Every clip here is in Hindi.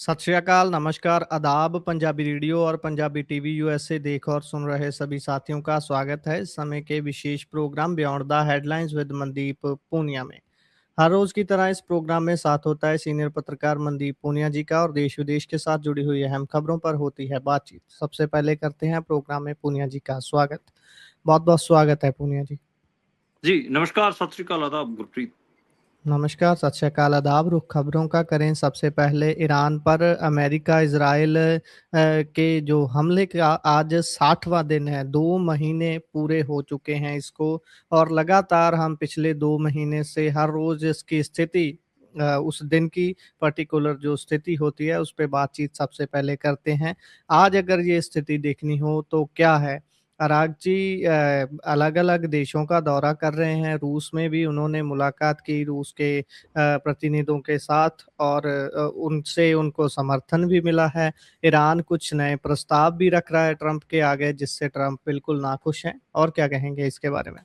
सत श्री अकाल, नमस्कार, आदाब। पंजाबी रेडियो और पंजाबी टीवी यूएसए देख और सुन रहे सभी साथियों का स्वागत है इस समय के विशेष programme beyond the headlines with Mandeep Punia में। हर रोज की तरह इस प्रोग्राम में साथ होता है सीनियर पत्रकार मनदीप पूनिया जी का और देश विदेश के साथ जुड़ी हुई अहम खबरों पर होती है बातचीत। सबसे पहले करते हैं प्रोग्राम में पूनिया जी का स्वागत। बहुत बहुत स्वागत है पूनिया जी। जी नमस्कार, सत श्री अकाल, आदाब गुरप्रीत। नमस्कार, सत श्री अकाल, आदाब। रुख खबरों का करें सबसे पहले ईरान पर अमेरिका इजराइल के जो हमले का आज 60वां दिन है। 2 महीने पूरे हो चुके हैं इसको और लगातार हम पिछले 2 महीने से हर रोज़ इसकी स्थिति उस दिन की पर्टिकुलर जो स्थिति होती है उस पे बातचीत सबसे पहले करते हैं। आज अगर ये स्थिति देखनी हो तो क्या है? अरागची अलग-अलग देशों का दौरा कर रहे हैं। रूस में भी उन्होंने मुलाकात की रूस के प्रतिनिधियों के साथ और उनसे उनको समर्थन भी मिला है। ईरान कुछ नए प्रस्ताव भी रख रहा है ट्रंप के आगे, जिससे ट्रंप बिल्कुल नाखुश हैं। और क्या कहेंगे इसके बारे में?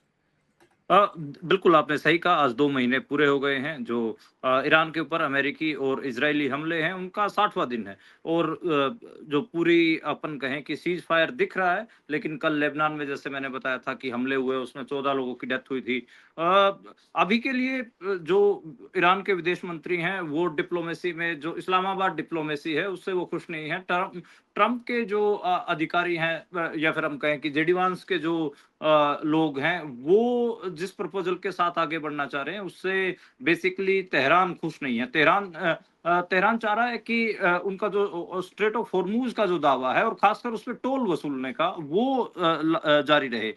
बिल्कुल आपने सही कहा। आज 2 महीने पूरे हो गए हैं जो ईरान के ऊपर अमेरिकी और इजरायली हमले हैं, उनका 60वां दिन है। और जो पूरी अपन कहें कि सीज फायर दिख रहा है, लेकिन कल लेबनान में जैसे मैंने बताया था कि हमले हुए, उसमें 14 लोगों की डेथ हुई थी। अभी के लिए जो ईरान के विदेश मंत्री हैं, वो डिप्लोमेसी में जो इस्लामाबाद डिप्लोमेसी है उससे वो खुश नहीं है। ट्रंप के जो अधिकारी हैं, या फिर हम कहें कि जेडी वांस के जो लोग हैं, वो जिस प्रपोजल के साथ आगे बढ़ना चाह रहे हैं उससे बेसिकली तेहरान खुश नहीं है। तेहरान चाह रहा है कि उनका जो स्ट्रेट ऑफ हॉर्मूज का जो दावा है और खासकर उस पे टोल वसूलने का वो जारी रहे।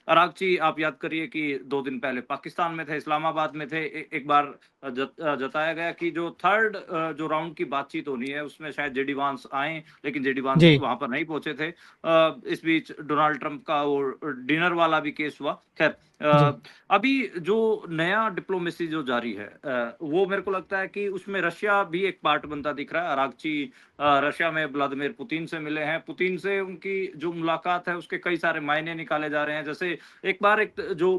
अरागची आप याद करिए कि 2 दिन पहले पाकिस्तान में थे, इस्लामाबाद में थे। एक बार जताया गया कि जो थर्ड जो राउंड की बातचीत होनी है उसमें शायद जेडी वांस आए, लेकिन जेडी वांस जी। वहां पर नहीं पहुंचे थे। इस बीच डोनाल्ड ट्रंप का वो डिनर वाला भी केस हुआ। खैर, जी। अभी जो नया डिप्लोमेसी जो जारी है, वो मेरे को लगता है कि उसमें रशिया भी एक पार्ट बनता दिख रहा है। अरागची रशिया में व्लादिमीर पुतिन से मिले हैं। पुतिन से उनकी जो मुलाकात है उसके कई सारे मायने निकाले जा रहे हैं। जैसे एक बार एक जो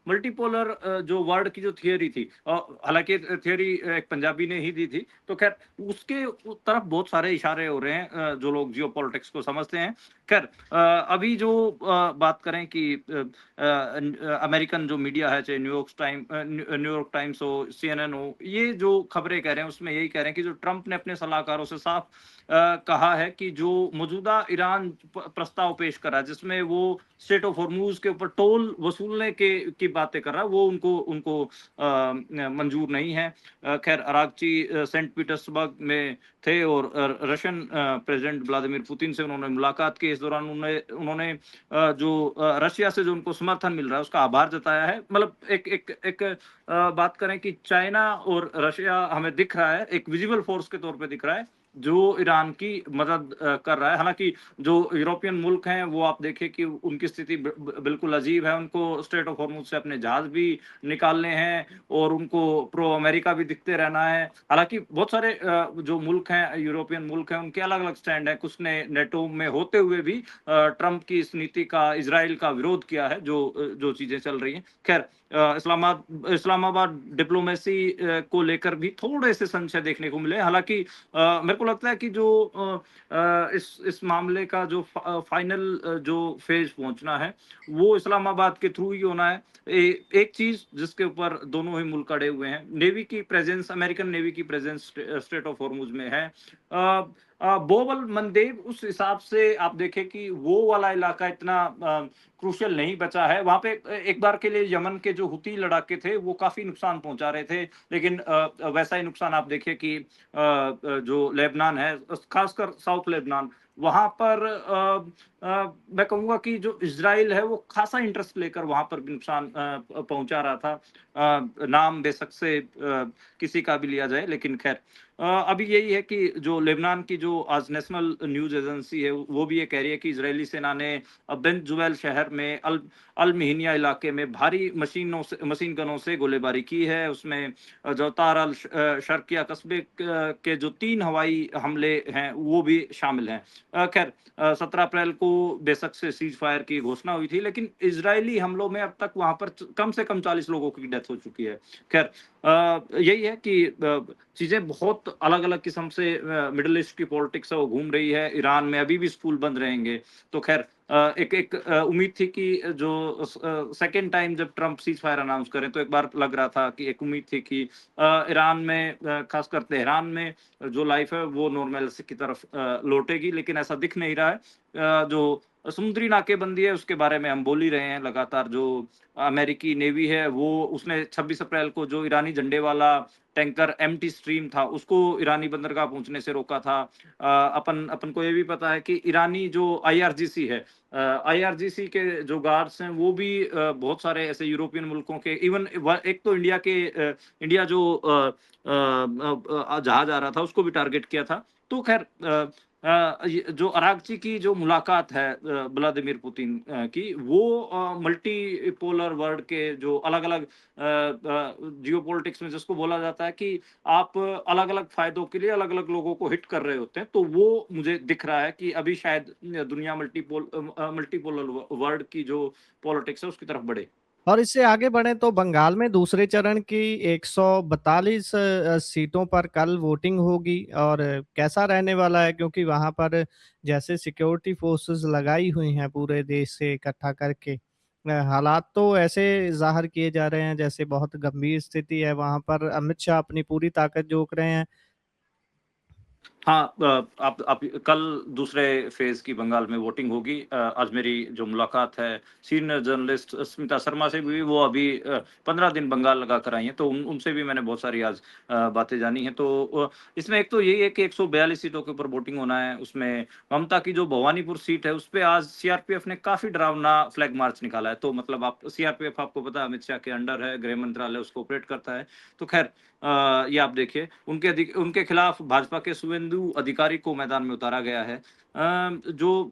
मल्टीपोलर जो वर्ड की जो थियोरी थी, हालांकि थियोरी एक पंजाबी ने ही दी थी, तो खैर उसके तरफ बहुत सारे इशारे हो रहे हैं जो लोग जियो पॉलिटिक्स को समझते हैं। खैर, अभी जो बात करें कि अमेरिकन जो मीडिया है, चाहे न्यूयॉर्क टाइम्स हो, सीएनएन हो, ये जो खबरें कह रहे हैं उसमें यही कह रहे हैं कि जो ट्रंप ने अपने सलाहकारों से साफ कहा है कि जो मौजूदा ईरान प्रस्ताव पेश करा है, जिसमें वो स्टेट ऑफ हॉर्मूज के ऊपर टोल वसूलने की बातें कर रहा है, वो उनको उनको मंजूर नहीं है। खैर, अरागची सेंट पीटर्सबर्ग में थे और रशियन प्रेसिडेंट व्लादिमीर पुतिन से उन्होंने मुलाकात की। इस दौरान उन्होंने जो रशिया से जो उनको समर्थन मिल रहा है उसका आभार जताया है। मतलब एक एक एक बात करें कि चाइना और रशिया हमें दिख रहा है, एक विजिबल फोर्स के तौर पे दिख रहा है जो ईरान की मदद कर रहा है। हालांकि जो यूरोपियन मुल्क हैं वो आप देखें कि उनकी स्थिति बिल्कुल अजीब है। उनको स्ट्रेट ऑफ हॉर्मुज से अपने जहाज भी निकालने हैं और उनको प्रो अमेरिका भी दिखते रहना है। हालांकि बहुत सारे जो मुल्क हैं, यूरोपियन मुल्क हैं, उनके अलग अलग स्टैंड है। कुछ ने नेटो में होते हुए भी ट्रंप की इस नीति का, इजराइल का विरोध किया है। जो चीजें चल रही हैं, खैर, इस्लामाबाद डिप्लोमेसी को लेकर भी थोड़े से संशय देखने को मिले। हालांकि मेरे को लगता है कि जो इस मामले का जो फाइनल जो फेज पहुंचना है वो इस्लामाबाद के थ्रू ही होना है। एक चीज जिसके ऊपर दोनों ही मुल्क अड़े हुए हैं, नेवी की प्रेजेंस, अमेरिकन नेवी की प्रेजेंस स्ट्रेट ऑफ हॉर्मुज में है। बोवल मंदेब उस हिसाब से आप देखें कि वो वाला इलाका इतना क्रूशियल नहीं बचा है। वहां पे एक बार के लिए यमन के जो हुती लड़ाके थे वो काफी नुकसान पहुंचा रहे थे, लेकिन वैसा ही नुकसान आप देखिए कि जो लेबनान है, खासकर साउथ लेबनान, वहां पर मैं कहूंगा कि जो इजराइल है वो खासा इंटरेस्ट लेकर वहां पर भी नुकसान पहुंचा रहा था। नाम बेशक से किसी का भी लिया जाए, लेकिन खैर, अभी यही है कि जो लेबनान की जो आज नेशनल न्यूज एजेंसी है वो भी ये कह रही है कि इजरायली सेना ने बेन जुवैल शहर में अल मिहिनिया इलाके में भारी मशीन गनों से गोलीबारी की है। उसमें जोतार अल शर्किया कस्बे के जो 3 हवाई हमले हैं वो भी शामिल हैं। खैर 17 अप्रैल को बेशक से सीज़ फायर की घोषणा हुई थी, लेकिन इज़राइली हमलों में अब तक वहाँ पर कम से कम 40 लोगों की डेथ हो चुकी है। खैर यही है कि चीज़ें बहुत अलग-अलग किस्म से मिडल ईस्ट की पॉलिटिक्स है वो घूम रही है। ईरान में अभी भी स्कूल बंद रहेंगे। तो खैर एक एक उम्मीद थी कि जो सेकंड टाइम जब ट्रम्प सीज़ फायर अनाउंस करें, तो एक बार लग रहा था कि एक उम्मीद थी कि ईरान में ख़ासकर तेहरान में जो लाइफ़ है वो नॉर्मलसी की तरफ लौटेगी, लेकिन ऐसा दिख नहीं रहा है। जो समुद्री नाकेबंदी है उसके बारे में हम बोल ही रहे हैं लगातार। जो अमेरिकी नेवी है वो उसने 26 अप्रैल को जो ईरानी झंडे वाला टैंकर एम्प्टी स्ट्रीम था उसको ईरानी बंदरगाह पहुँचने से रोका था। अपन अपन को ये भी पता है कि ईरानी जो आईआरजीसी है, आईआरजीसी के जो गार्ड्स हैं वो भी बहुत सारे ऐसे यूरोपियन मुल्कों के, इवन एक तो इंडिया के इंडिया जो जहाज आ रहा था उसको भी टारगेट किया था। तो खैर ये जो अरागची की जो मुलाकात है व्लादिमीर पुतिन की, वो मल्टीपोलर वर्ल्ड के जो अलग-अलग जियोपॉलिटिक्स में जिसको बोला जाता है कि आप अलग-अलग फ़ायदों के लिए अलग-अलग लोगों को हिट कर रहे होते हैं, तो वो मुझे दिख रहा है कि अभी शायद दुनिया मल्टीपोलर वर्ल्ड की जो पॉलिटिक्स है उसकी तरफ बढ़े। और इससे आगे बढ़ें तो बंगाल में दूसरे चरण की 142 सीटों पर कल वोटिंग होगी और कैसा रहने वाला है, क्योंकि वहाँ पर जैसे सिक्योरिटी फोर्सेस लगाई हुई हैं पूरे देश से इकट्ठा करके, हालात तो ऐसे ज़ाहिर किए जा रहे हैं जैसे बहुत गंभीर स्थिति है वहाँ पर। अमित शाह अपनी पूरी ताकत झोंक रहे हैं। हाँ, आप कल दूसरे फ़ेज़ की बंगाल में वोटिंग होगी। आज मेरी जो मुलाकात है सीनियर जर्नलिस्ट स्मिता शर्मा से भी, वो अभी 15 दिन बंगाल लगा कर आई हैं, तो उनसे भी मैंने बहुत सारी आज बातें जानी हैं। तो इसमें एक तो यही है कि 142 सीटों के ऊपर वोटिंग होना है। उसमें ममता की जो भवानीपुर सीट है, उसपे आज सीआरपीएफ ने काफ़ी डरावना फ्लैग मार्च निकाला है। तो मतलब आप सीआरपीएफ आपको पता है अमित शाह के अंडर है, गृह मंत्रालय उसको ऑपरेट करता है। तो ख़ैर ये आप देखिए उनके खिलाफ भाजपा के शुवेंदु अधिकारी को मैदान में उतारा गया है। जो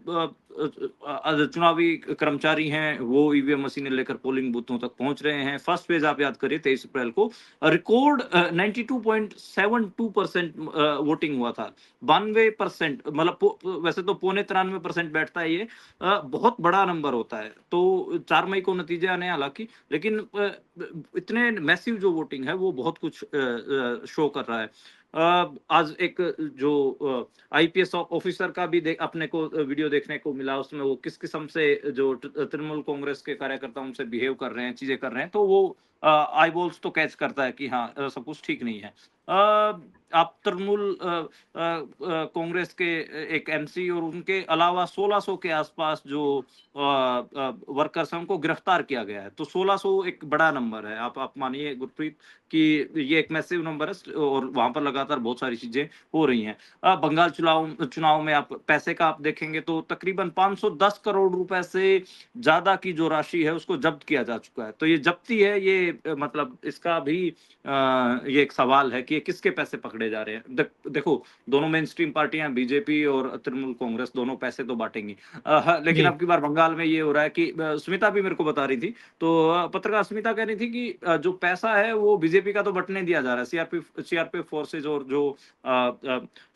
चुनावी कर्मचारी हैं वो ईवीएम मशीनें लेकर पोलिंग बूथों तक पहुंच रहे हैं। फर्स्ट फेज आप याद करिए 23 अप्रैल को रिकॉर्ड 92.72% वोटिंग हुआ था। 92% मतलब वैसे तो पौने 93% बैठता है ये, बहुत बड़ा नंबर होता है। तो 4 मई को नतीजे आने हैं हालांकि, लेकिन इतने मैसिव जो वोटिंग है वो बहुत कुछ शो कर रहा है। आज एक जो आईपीएस ऑफिसर का भी अपने को वीडियो देखने को मिला, उसमें वो किस किस्म से जो तृणमूल कांग्रेस के कार्यकर्ता उनसे बिहेव कर रहे हैं, चीजें कर रहे हैं, तो वो आई बॉल्स तो कैच करता है कि हाँ सब कुछ ठीक नहीं है। आप तृणमूल कांग्रेस के एक एमसी और उनके अलावा 1600 के आसपास जो वर्कर्स हैं उनको गिरफ्तार किया गया है। तो 1600 एक बड़ा नंबर है। आप मानिए गुरप्रीत कि ये एक मैसिव नंबर है और वहां पर लगातार बहुत सारी चीजें हो रही हैं। बंगाल चुनाव में आप पैसे का आप देखेंगे तो तकरीबन 510 करोड़ रुपए से ज्यादा की जो राशि है उसको जब्त किया जा चुका है। तो ये जब्ती है, ये मतलब इसका भी ये एक सवाल है कि ये किसके पैसे पकड़े जा रहे हैं। देखो दोनों मेन स्ट्रीम पार्टियां बीजेपी और तृणमूल कांग्रेस दोनों पैसे तो बांटेंगी। लेकिन जी। अब की बार बंगाल में ये हो रहा है कि स्मिता भी मेरे को बता रही थी, तो पत्रकार स्मिता कह रही थी कि जो पैसा है वो बीजेपी का तो बंटने दिया जा रहा है। सीआरपीएफ फोर्सेज और जो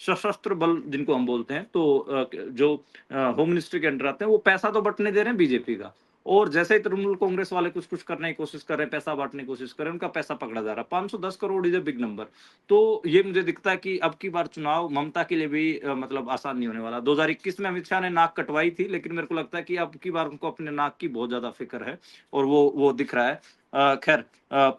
सशस्त्र बल जिनको हम बोलते हैं, तो जो होम मिनिस्ट्री के अंडर आते हैं, वो पैसा तो बंटने दे रहे हैं बीजेपी का। और जैसे ही तृणमूल कांग्रेस वाले कुछ कुछ करने की कोशिश कर रहे हैं, पैसा बांटने की कोशिश कर रहे हैं, उनका पैसा पकड़ा जा रहा है। 510 crore is a big number. तो ये मुझे दिखता है कि अब की बार चुनाव ममता के लिए भी मतलब आसान नहीं होने वाला। 2021 में अमित शाह ने नाक कटवाई थी, लेकिन मेरे को लगता है कि अब की बार उनको अपने नाक की बहुत ज्यादा फिक्र है और वो दिख रहा है। खैर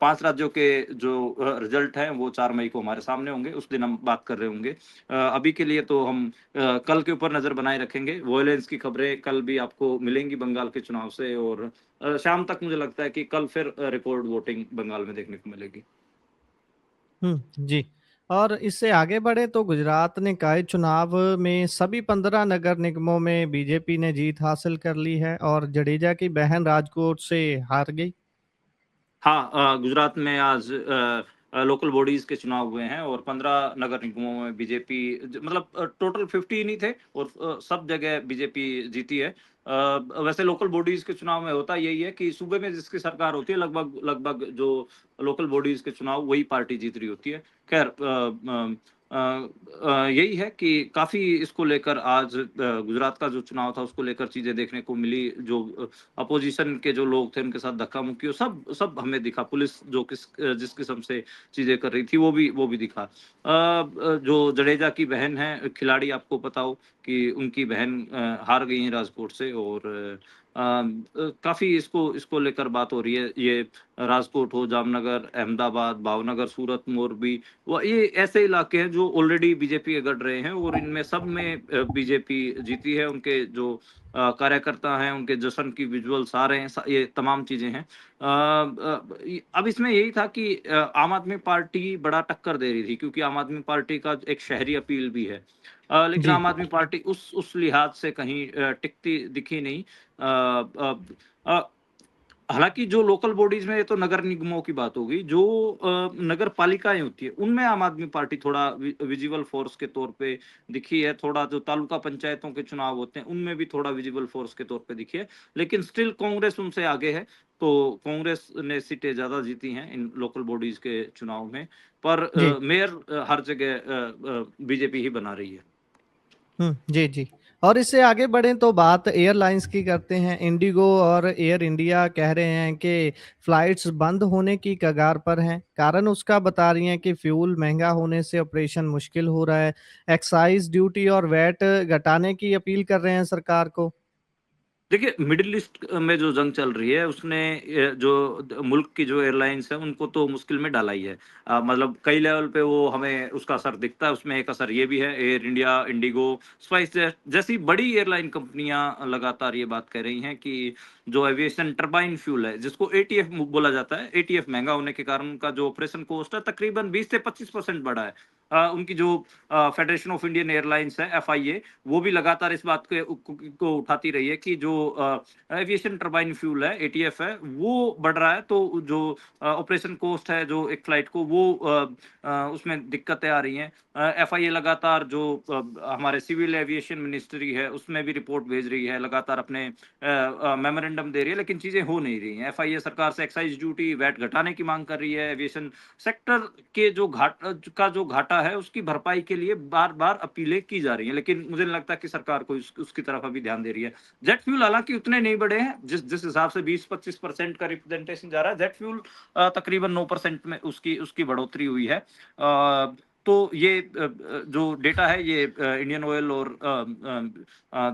5 राज्यों के जो रिजल्ट हैं वो 4 मई को हमारे सामने होंगे, उस दिन हम बात कर रहे होंगे। अभी के लिए तो हम कल के ऊपर नजर बनाए रखेंगे। वॉयलेंस की खबरें कल भी आपको मिलेंगी बंगाल के चुनाव से, और शाम तक मुझे लगता है कि कल फिर रिकॉर्ड वोटिंग बंगाल में देखने को मिलेगी। जी। और इससे आगे बढ़े तो गुजरात निकाय चुनाव में सभी 15 नगर निगमों में बीजेपी ने जीत हासिल कर ली है और जडेजा की बहन राजकोट से हार गई। हाँ, गुजरात में आज लोकल बॉडीज के चुनाव हुए हैं और 15 नगर निगमों में बीजेपी मतलब टोटल 15 ही थे और सब जगह बीजेपी जीती है। वैसे लोकल बॉडीज के चुनाव में होता यही है कि सूबे में जिसकी सरकार होती है, लगभग लगभग जो लोकल बॉडीज के चुनाव वही पार्टी जीत रही होती है। खैर यही है कि काफ़ी इसको लेकर आज गुजरात का जो चुनाव था उसको लेकर चीज़ें देखने को मिली। जो अपोज़िशन के जो लोग थे उनके साथ धक्का-मुक्की और सब सब हमें दिखा। पुलिस जो जिस किस्म से चीज़ें कर रही थी वो भी दिखा। जो जडेजा की बहन है खिलाड़ी आपको पता हो कि उनकी बहन हार गई हैं राजकोट से और काफ़ी इसको इसको लेकर बात हो रही है। ये राजकोट हो, जामनगर, अहमदाबाद, भावनगर, सूरत, मोरबी वो ये ऐसे इलाके हैं जो ऑलरेडी बीजेपी के गढ़ रहे हैं और इनमें सब में बीजेपी जीती है। उनके जो कार्यकर्ता हैं, उनके जश्न की विजुअल्स आ रहे हैं, ये तमाम चीज़ें हैं। अब इसमें यही था कि आम आदमी पार्टी बड़ा टक्कर दे रही थी क्योंकि आम आदमी पार्टी का एक शहरी अपील भी है। लेकिन जी। आम आदमी पार्टी उस लिहाज से कहीं टिकती दिखी नहीं। अ, अ, हालाँकि जो लोकल बॉडीज़ में ये तो नगर निगमों की बात हो गई, जो नगर पालिकाएँ होती है, उनमें आम आदमी पार्टी थोड़ा विज़िबल फ़ोर्स के तौर पे दिखी है, थोड़ा जो तालुका पंचायतों के चुनाव होते हैं, उनमें भी थोड़ा विज़िबल फ़ोर्स के तौर पे दिखी है, लेकिन स्टिल कांग्रेस उनसे आगे है, तो कांग्रेस ने सीटें ज़्यादा जीती हैं इन लोकल बॉडीज़ के चुनाव में, पर जी। मेयर हर जगह बीजेपी ही बना रही है। जी, जी। और इससे आगे बढ़ें तो बात एयरलाइंस की करते हैं। इंडिगो और एयर इंडिया कह रहे हैं कि फ्लाइट्स बंद होने की कगार पर हैं। कारण उसका बता रही हैं कि फ्यूल महँगा होने से ऑपरेशन मुश्किल हो रहा है। एक्साइज़ ड्यूटी और वैट घटाने की अपील कर रहे हैं सरकार को। देखिए, मिडल ईस्ट में जो जंग चल रही है, उसने जो मुल्क की जो एयरलाइंस है, उनको तो मुश्किल में डाला ही है। मतलब कई लेवल पे वो हमें उसका असर दिखता है, उसमें एक असर ये भी है, air India, Indigo, spice jet जैसी बड़ी एयरलाइन कंपनियां लगातार ये बात कह रही हैं कि जो एविएशन टरबाइन फ्यूल है, जिसको एटीएफ बोला जाता है, एटीएफ महंगा होने के कारण उनका जो ऑपरेशन कॉस्ट है, तकरीबन 20 से 25% बढ़ा है। उनकी जो फेडरेशन ऑफ इंडियन एयरलाइंस है, एफआईए, वो भी लगातार इस बात को उठाती रही है कि जो एविएशन टरबाइन फ्यूल है, एटीएफ है, वो बढ़ रहा है, तो जो ऑपरेशन कॉस्ट है जो एक फ्लाइट को वो उसमें दिक्कतें आ रही हैं। एफआईए लगातार जो हमारे सिविल एविएशन मिनिस्ट्री है उसमें भी रिपोर्ट भेज रही है, लगातार अपने मेमोरेंडम दे रही है, लेकिन चीजें हो नहीं रही हैं। एफआईए सरकार से एक्साइज ड्यूटी, वैट घटाने की मांग कर रही है। एविएशन सेक्टर के जो घाटा है उसकी भरपाई के लिए बार बार अपीलें की जा रही हैं, लेकिन मुझे नहीं लगता कि सरकार को उसकी तरफ अभी ध्यान दे रही है। जेट फ्यूल हालांकि उतने नहीं बढ़े हैं, जिस जिस हिसाब से 20-25% का रिप्रेजेंटेशन जा रहा है, जेट फ्यूल तकरीबन 9% में उसकी उसकी बढ़ोतरी हुई है। तो ये जो डेटा है ये इंडियन ऑयल और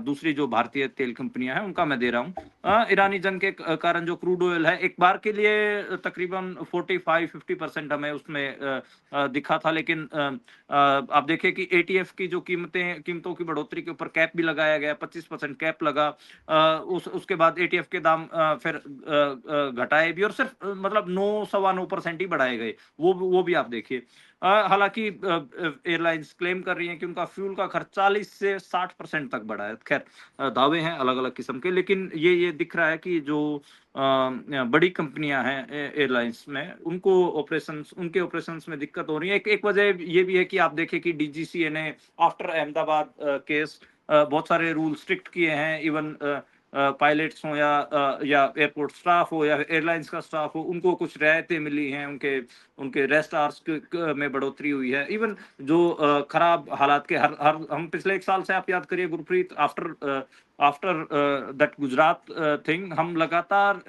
दूसरी जो भारतीय तेल कंपनियां हैं उनका मैं दे रहा हूँ। ईरानी जंग के कारण जो क्रूड ऑयल है एक बार के लिए तकरीबन 45-50% हमें उसमें दिखा था, लेकिन आप देखिए कि एटीएफ की जो कीमतों की बढ़ोतरी के ऊपर कैप भी लगाया गया, 25% कैप लगा। उसके बाद एटीएफ के दाम फिर घटाए भी और सिर्फ मतलब 9 सवा 9% ही बढ़ाए गए, वो भी आप देखिए। हालांकि एयरलाइंस क्लेम कर रही हैं कि उनका फ्यूल का खर्च 40 से 60% तक बढ़ा है। खैर, दावे हैं अलग अलग किस्म के, लेकिन ये दिख रहा है कि जो बड़ी कंपनियां हैं एयरलाइंस में, उनके ऑपरेशंस में दिक्कत हो रही है। एक वजह ये भी है कि आप देखें कि डीजीसीए ने आफ्टर अहमदाबाद केस बहुत सारे रूल स्ट्रिक्ट किए हैं। इवन पायलट्स हो या एयरपोर्ट स्टाफ हो या एयरलाइंस का स्टाफ हो, उनको कुछ रियायतें मिली हैं, उनके उनके रेस्ट आवर्स में बढ़ोतरी हुई है। इवन जो खराब हालात के हर हर हम पिछले 1 साल से आप याद करिए Gurpreet, after after that Gujarat thing, हम लगातार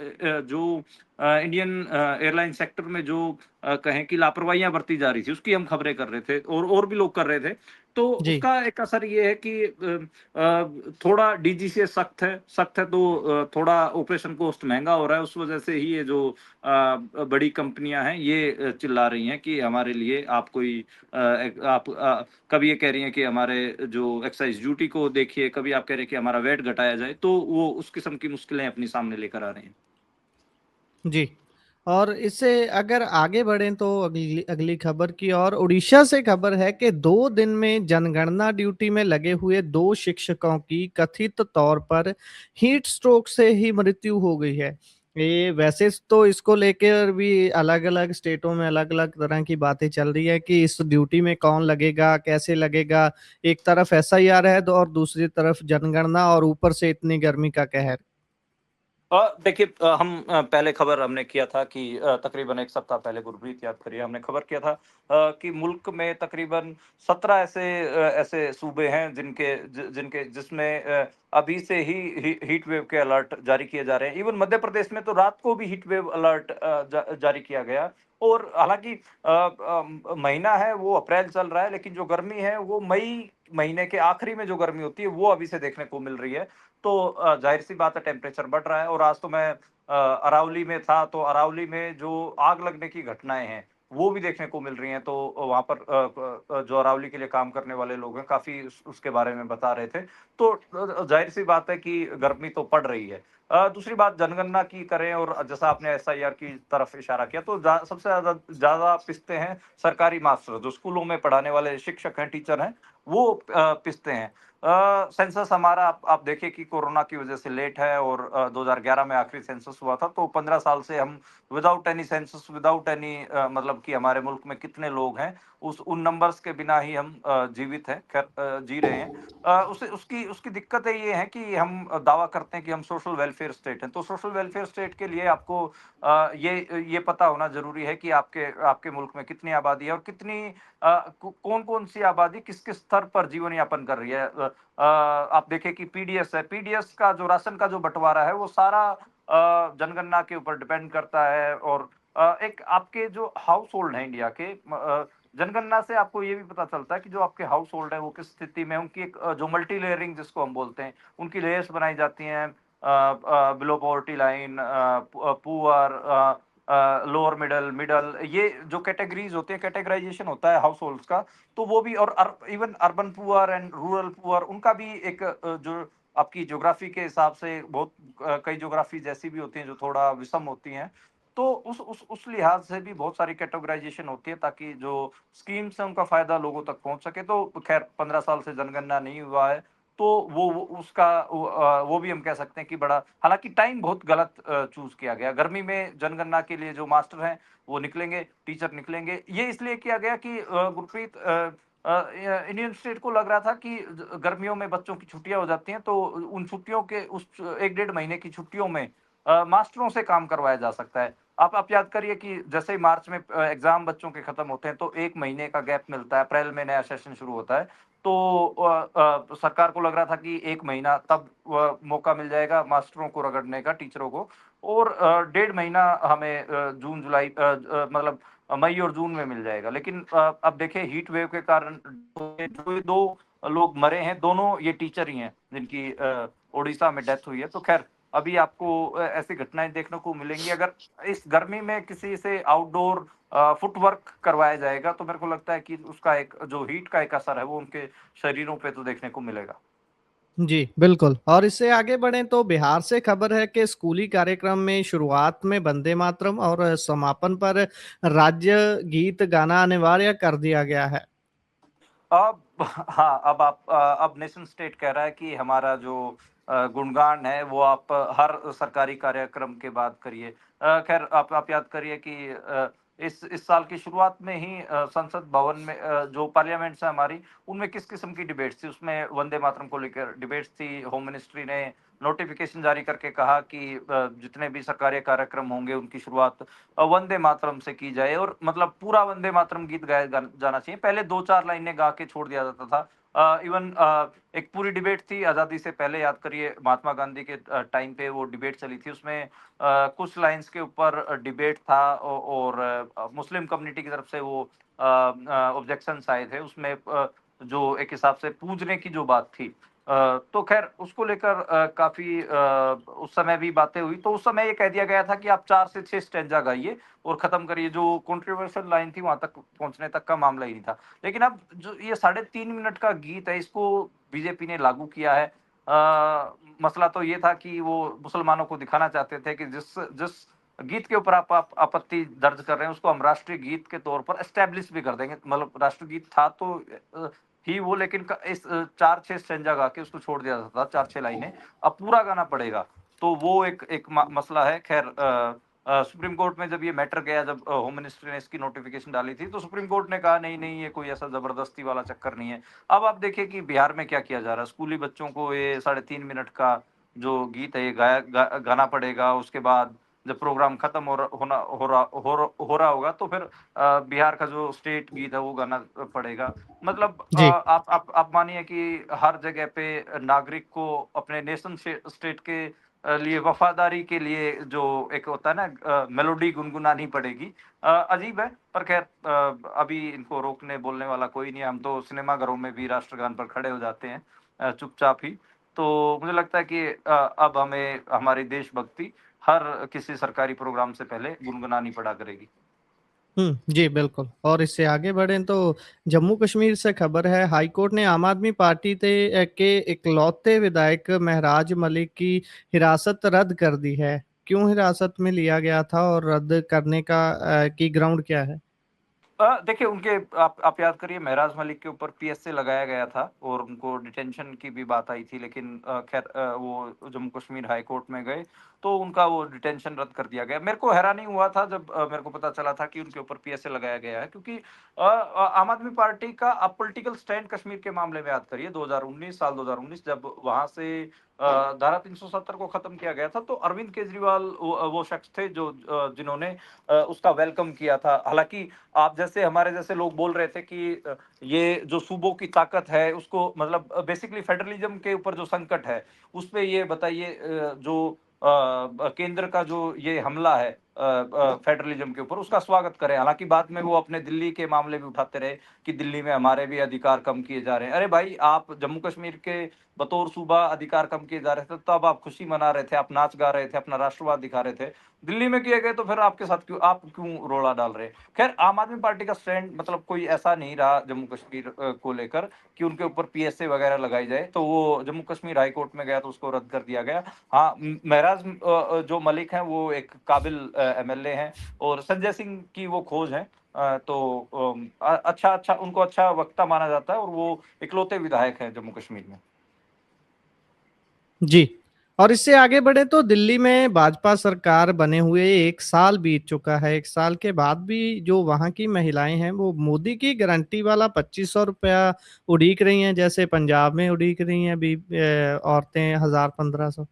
जो इंडियन एयरलाइन सेक्टर में जो कहें कि लापरवाहियां बरती जा रही थी उसकी हम खबरें कर रहे थे और भी लोग कर रहे थे। तो जी। उसका एक असर ये है कि थोड़ा डीजीसीए सख्त है तो थोड़ा ऑपरेशन कॉस्ट महंगा हो रहा है। उस वजह से ही ये जो बड़ी कंपनियां हैं ये चिल्ला रही हैं कि हमारे लिए आप कोई आप कभी ये कह रही हैं कि हमारे जो एक्साइज ड्यूटी को देखिए, कभी आप कह रहे हैं कि हमारा वेट घटाया जाए, तो वो उस किस्म की मुश्किलें अपनी सामने लेकर आ रहे हैं। जी। और इससे अगर आगे बढ़ें तो अगली अगली खबर की ओर उड़ीसा से खबर है कि 2 दिन में जनगणना ड्यूटी में लगे हुए 2 शिक्षकों की कथित तौर पर हीट स्ट्रोक से ही मृत्यु हो गई है। ये वैसे तो इसको लेकर भी अलग-अलग स्टेटों में अलग-अलग तरह की बातें चल रही है कि इस ड्यूटी में कौन लगेगा, कैसे लगेगा? एक तरफ एसआईआर है तो और दूसरी तरफ जनगणना और ऊपर से इतनी गर्मी का कहर। देखिए, हम पहले खबर हमने किया था कि तकरीबन 1 सप्ताह पहले गुरप्रीत याद करिए हमने खबर किया था कि मुल्क में तकरीबन 17 ऐसे सूबे हैं जिनके जिसमें अभी से ही हीट वेव के अलर्ट जारी किए जा रहे हैं। इवन मध्य प्रदेश में तो रात को भी हीट वेव अलर्ट जारी किया गया। और हालाँकि महीना है वो अप्रैल चल रहा है, लेकिन जो गर्मी है वो मई महीने के आखिरी में जो गर्मी होती है वो अभी से देखने को मिल रही है। तो ज़ाहिर-सी बात है टेम्परेचर बढ़ रहा है। और आज तो मैं अरावली में था, तो अरावली में जो आग लगने की घटनाएँ हैं, वो भी देखने को मिल रही हैं। तो वहाँ पर जो अरावली के लिए काम करने वाले लोग हैं, काफ़ी उसके बारे में बता रहे थे। तो ज़ाहिर-सी बात है कि गर्मी तो पड़ रही है। दूसरी बात जनगणना की करें, और जैसा आपने एसआईआर की तरफ इशारा किया, तो सबसे ज़्यादा ज़्यादा पिसते हैं सरकारी मास्टर, जो स्कूलों में पढ़ाने वाले शिक्षक हैं, टीचर हैं, वो पिसते हैं। सेंसस हमारा आप देखिए कि कोरोना की वजह से लेट है, और 2011 में आखिरी सेंसस हुआ था, तो 15 साल से हम without any census, without any मतलब कि हमारे मुल्क में कितने लोग हैं, उस उन नंबर्स के बिना ही हम जीवित हैं, खैर जी रहे हैं। उसे उसकी उसकी दिक्कतें ये हैं कि हम दावा करते हैं कि हम सोशल वेलफेयर स्टेट हैं, तो सोशल वेलफेयर स्टेट के लिए आपको ये पता होना ज़रूरी है कि आपके आपके मुल्क में कितनी आबादी है, और कितनी कौन-कौन सी आबादी किस-किस स्तर पर जीवन यापन कर रही है। आप देखिए कि पीडीएस है, पीडीएस का जो राशन का जो बँटवारा है, वो सारा जनगणना के ऊपर डिपेंड करता है। और एक आपके जो हाउस होल्ड हैं इंडिया के, जनगणना से आपको ये भी पता चलता है कि जो आपके हाउस होल्ड है वो किस स्थिति में है। उनकी एक जो मल्टी लेयरिंग जिसको हम बोलते हैं, उनकी लेयर्स बनाई जाती हैं, below poverty line, poor, lower middle, middle, ये जो कैटेगरीज़ होती हैं, कैटेगराइज़ेशन होता है हाउस होल्ड्स का। तो वो भी, और even urban poor and rural poor, उनका भी एक जो आपकी ज्योग्राफी के हिसाब से बहुत कई ज्योग्राफीज़ ऐसी भी होती हैं जो थोड़ा विषम होती हैं। तो उस लिहाज से भी बहुत सारी कैटेगराइज़ेशन होती है, ताकि जो स्कीम्स हैं उनका फ़ायदा लोगों तक पहुँच सके। तो ख़ैर 15 साल से जनगणना नहीं हुआ है, तो वो उसका वो भी हम कह सकते हैं कि बड़ा, हालाँकि टाइम बहुत गलत चूज़ किया गया। गर्मी में जनगणना के लिए जो मास्टर हैं, वो निकलेंगे, टीचर निकलेंगे। ये इसलिए किया गया कि गुरप्रीत, इंडियन स्टेट को लग रहा था कि गर्मियों में बच्चों की छुट्टियाँ हो जाती हैं, तो उन छुट्टियों के उस 1 डेढ़ महीने की छुट्टियों में मास्टरों से काम करवाया जा सकता है। आप याद करिए कि जैसे ही मार्च में एग्ज़ाम बच्चों के खत्म होते हैं, तो 1 महीने का गैप मिलता है, अप्रैल में नया सेशन शुरू होता है। तो सरकार को लग रहा था कि 1 महीना तब मौका मिल जाएगा मास्टरों को रगड़ने का, टीचरों को। और डेढ़ महीना हमें जून, जुलाई, मतलब मई और जून में मिल जाएगा। लेकिन अब देखिए हीट वेव के कारण जो ये 2 लोग मरे हैं, दोनों ये टीचर ही हैं, जिनकी ओडिशा में डेथ हुई है। तो ख़ैर अभी आपको ऐसी घटनाएँ देखने को मिलेंगी। अगर इस गर्मी में किसी से आउटडोर फुटवर्क करवाया जाएगा, तो मेरे को लगता है कि उसका एक जो हीट का एक असर है, वो उनके शरीरों पे तो देखने को मिलेगा। जी, बिल्कुल। और इससे आगे बढ़ें तो बिहार से खबर है कि स्कूली कार्यक्रम में शुरुआत में वंदे मातरम और समापन पर राज्य गीत गाना अनिवार्य कर दिया गया है। अब हाँ, अब नेशन स्टेट कह रहा है कि हमारा जो गुणगान है वो आप हर सरकारी कार्यक्रम के बाद करिए। ख़ैर आप याद करिए कि इस साल की शुरुआत में ही संसद भवन में जो पार्लियामेंट्स है हमारी, उनमें किस किस्म की डिबेट्स थी, उसमें वंदे मातरम को लेकर डिबेट्स थी। होम मिनिस्ट्री ने नोटिफ़िकेशन जारी करके कहा कि जितने भी सरकारी कार्यक्रम होंगे उनकी शुरुआत वंदे मातरम से की जाए, और मतलब पूरा वंदे मातरम गीत गाया जाना चाहिए। पहले 2-4 लाइनें गा के छोड़ दिया जाता था। इवन एक पूरी डिबेट थी आज़ादी से पहले, याद करिए महात्मा गांधी के टाइम पे वो डिबेट चली थी। उसमें कुछ लाइन्स के ऊपर डिबेट था, और मुस्लिम कम्युनिटी की तरफ से वो ऑब्जेक्शंस आए थे। उसमें जो एक हिसाब से पूजने की जो बात थी, तो ख़ैर उसको लेकर काफ़ी उस समय भी बातें हुई। तो उस समय ये कह दिया गया था कि आप 4 से 6 स्टैन्ज़ा गाइए और ख़त्म करिए। जो कंट्रोवर्शियल लाइन थी वहाँ तक पहुँचने तक का मामला ही नहीं था। लेकिन अब जो ये साढ़े 3 मिनट का गीत है, इसको बीजेपी ने लागू किया है। मसला तो ये था कि वो मुसलमानों को दिखाना चाहते थे कि जिस जिस गीत के ऊपर आप आपत्ति दर्ज कर रहे हैं, उसको हम राष्ट्रीय गीत के तौर पर एस्टेब्लिश भी कर देंगे। मतलब राष्ट्रगीत था तो ही वो, लेकिन इस 4-6 स्टैन्ज़ा गा के उसको छोड़ दिया जाता था, 4-6 लाइनें। अब पूरा गाना पड़ेगा। तो वो एक मसला है। ख़ैर सुप्रीम कोर्ट में जब ये मैटर गया, जब होम मिनिस्ट्री ने इसकी नोटिफ़िकेशन डाली थी, तो सुप्रीम कोर्ट ने कहा नहीं, नहीं, ये कोई ऐसा ज़बरदस्ती वाला चक्कर नहीं है। अब आप देखिए कि बिहार में क्या किया जा रहा है। स्कूली बच्चों को ये साढ़े 3 मिनट का जो गीत है ये गाना पड़ेगा। उसके बाद जब प्रोग्राम खत्म हो रहा होगा तो फिर बिहार का जो स्टेट गीत है वो गाना पड़ेगा। मतलब जी। आप मानिए कि हर जगह पे नागरिक को अपने नेशन स्टेट के लिए वफादारी के लिए जो एक होता है ना मेलोडी गुनगुनानी पड़ेगी। अजीब है, पर खैर अभी इनको रोकने बोलने वाला कोई नहीं है। हम तो सिनेमा घरों में भी राष्ट्रगान पर खड़े हो जाते हैं चुपचाप ही। तो मुझे लगता है कि अब हमें हमारी देशभक्ति हर किसी सरकारी प्रोग्राम से पहले गुनगुनानी पड़ा करेगी। जी, बिल्कुल। और इससे आगे बढ़ें तो जम्मू कश्मीर से खबर है, हाई कोर्ट ने आम आदमी पार्टी के इकलौते विधायक महराज मलिक की हिरासत रद्द कर दी है। क्यों हिरासत में लिया गया था और रद्द करने की ग्राउंड क्या है? देखिए उनके आप याद करिए महराज मलिक के ऊपर पीएसए लगाया गया था और उनको डिटेंशन की भी बात आई थी, लेकिन खैर वो जम्मू कश्मीर हाई कोर्ट में गए तो उनका वो डिटेंशन रद्द कर दिया गया। मेरे को हैरानी हुआ था जब मेरे को पता चला था कि उनके ऊपर पीएसए लगाया गया है, क्योंकि आम आदमी पार्टी का अब पॉलिटिकल स्टैंड कश्मीर के मामले में याद करिए 2019 साल 2019 जब वहां से धारा 370 को खत्म किया गया था तो अरविंद केजरीवाल वो शख्स थे जो जिन्होंने उसका वेलकम किया था। हालांकि आप जैसे हमारे जैसे लोग बोल रहे थे कि ये जो सूबों की ताकत है उसको मतलब बेसिकली फेडरलिज्म के ऊपर जो संकट है उस पे ये बताइए जो केंद्र का जो ये हमला है फेडरलिज्म के ऊपर उसका स्वागत करें। हालांकि बाद में वो अपने दिल्ली के मामले भी उठाते रहे कि दिल्ली में हमारे भी अधिकार कम किए जा रहे हैं। अरे भाई आप जम्मू कश्मीर के बतौर सूबा अधिकार कम किए जा रहे थे तब आप खुशी मना रहे थे, आप नाच गा रहे थे, अपना राष्ट्रवाद दिखा रहे थे। दिल्ली में किए गए तो फिर आपके साथ क्यों रोड़ा डाल रहे हैं। खैर आम आदमी पार्टी का स्टैंड मतलब कोई ऐसा नहीं रहा जम्मू कश्मीर को लेकर कि उनके ऊपर पीएसए वगैरह लगाई जाए, तो वो जम्मू कश्मीर हाई कोर्ट में गया तो उसको रद्द कर दिया गया। हाँ, महराज जो मलिक हैं वो एक काबिल एमएलए हैं और संजय सिंह की वो खोज है। तो अच्छा अच्छा उनको अच्छा वक्ता माना जाता है और वो इकलौते विधायक हैं जम्मू कश्मीर में। जी। और इससे आगे बढ़े तो दिल्ली में भाजपा सरकार बने हुए 1 साल बीत चुका है। 1 साल के बाद भी जो वहाँ की महिलाएँ हैं, वो मोदी की गारंटी वाला ₹2500 उड़ीक रही हैं, जैसे पंजाब में उड़ीक रही हैं अभी औरतें 1000-1500।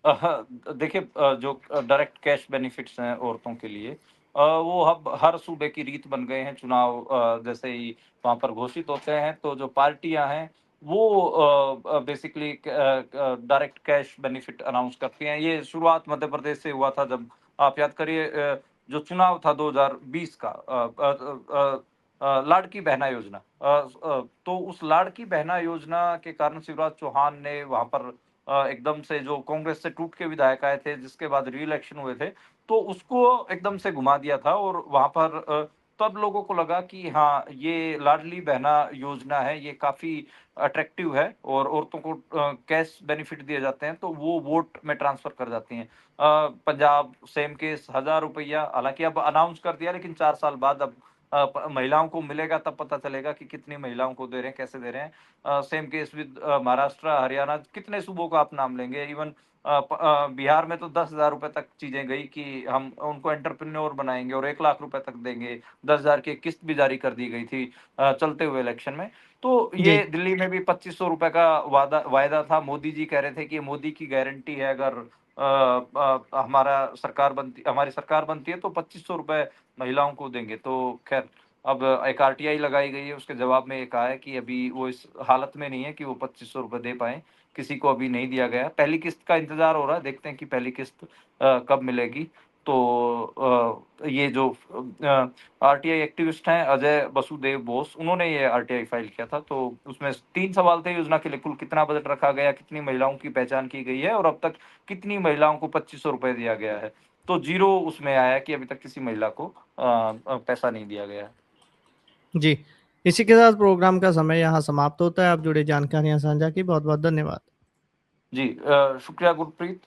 देखिए जो डायरेक्ट कैश बेनिफिट्स हैं औरतों के लिए वो अब हर सूबे की रीत बन गए हैं। चुनाव जैसे ही वहाँ पर घोषित होते हैं तो जो पार्टियां हैं वो basically direct cash benefit announce करती हैं। ये शुरुआत मध्य प्रदेश से हुआ था जब आप याद करिए जो चुनाव था 2020 का लाड़की बहना योजना तो उस लाड़की बहना योजना के कारण शिवराज चौहान ने वहां पर एकदम से जो कांग्रेस से टूट के विधायक आए थे जिसके बाद री इलेक्शन हुए थे तो उसको एकदम से घुमा दिया था और वहां पर तब लोगों को लगा कि हाँ ये लाडली बहना योजना है, ये काफी अट्रैक्टिव है और औरतों को कैश बेनिफिट दिए जाते हैं तो वो वोट में ट्रांसफर कर जाती हैं। पंजाब सेम केस 1000 रुपया, हालांकि अब अनाउंस कर दिया लेकिन 4 साल बाद अब महिलाओं को मिलेगा तब पता चलेगा कि कितनी महिलाओं को दे रहे हैं, कैसे दे रहे हैं। Same case with Maharashtra, Haryana, कितने सूबों का आप नाम लेंगे। इवन बिहार में तो 10,000 रुपए तक चीजें गई कि हम उनको एंटरप्रेन्योर बनाएंगे और 1 लाख रुपए तक देंगे। 10,000 की किस्त भी जारी कर दी गई थी चलते हुए इलेक्शन में। तो जी। ये दिल्ली में भी 2500 रुपए का वायदा था। मोदी जी कह रहे थे कि ये मोदी की गारंटी है, अगर हमारी सरकार बनती है तो 2500 रुपए महिलाओं को देंगे। तो खैर अब एक आरटीआई लगाई गई है, उसके जवाब में ये कहा है कि अभी वो इस हालत में नहीं है कि वो 2500 रुपए दे पाए, किसी को अभी नहीं दिया गया है। पहली किस्त का इंतजार हो रहा है, देखते हैं कि पहली किस्त कब मिलेगी। तो ये जो आरटीआई एक्टिविस्ट हैं अजय वसुदेव बोस, उन्होंने ये आरटीआई फाइल किया था। तो उसमें 3 सवाल थे योजना के लिए, कुल कितना बजट रखा गया, कितनी महिलाओं की पहचान की गई है और अब तक कितनी महिलाओं को 2500 रुपए दिया गया है। तो जीरो उसमें आया है कि अभी तक किसी महिला को पैसा नहीं दिया गया है। जी। इसी के साथ प्रोग्राम का समय यहाँ समाप्त होता है। आप जुड़ी जानकारियाँ साझा की, बहुत-बहुत धन्यवाद। जी शुक्रिया गुरप्रीत।